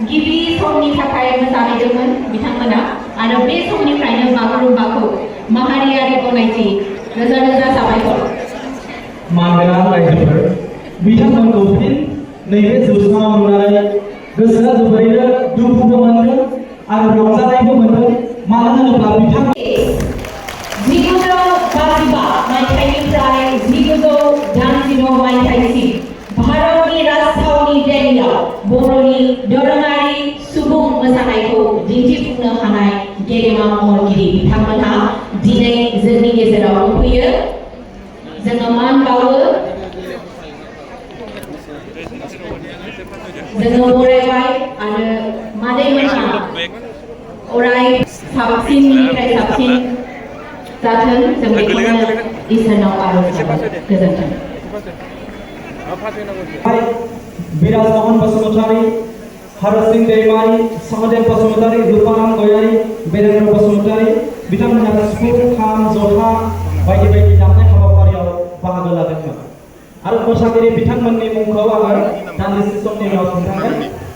गिबि समनि थाखाय मोसाहैदोंमोन बिथांमोना आरो बे समनिफ्रायनो बागुरुम्बाखौ माहारियारि गनायथि रोजा रोजा साबायखर। मानगोनां रायजोफोर बिथांमोनखौ फिन नैबे जौस्राङाव नुनानै गोसोआ जोबोरैनो दुखुबो मोनदों आरो रंजानायबो मोनदों। मानो होनोब्ला बिथांमोन 1952 मायथाइनिफ्राय 1980 मायथाइसिम भारतनि राजथावनि दिल्लीआव बर'नि दोरोङारि सुबुं मोसानायखौ दिन्थिफुंनो हानाय गेदेमा महरगिरि बिथांमोनहा दिनै जोंनि गेजेराव दंफैयो। जोङो मान बावो, जोङो बरायबाय आरो मादैमोनहा अराय साबसिननिफ्राय साबसिन जाथों जों बेखौनो इसोरनाव आरज खालामो। गोजोन्थों। बिराज महन बसुमतारी, हरसिंह दैमारी, सहदेव बसुमतारी, रूपाराम गयारी, बेरेन्द्र बसुमतारी बिथांमोनहा सिफुं, खाम, जथा बायदि बायदि दामनाय हाबाफारियाव बाहागो लादोंमोन आरो मोसागिरि बिथांमोननि मुंखौ आङो दान्दिसे समनि उनाव खोन्थागोन।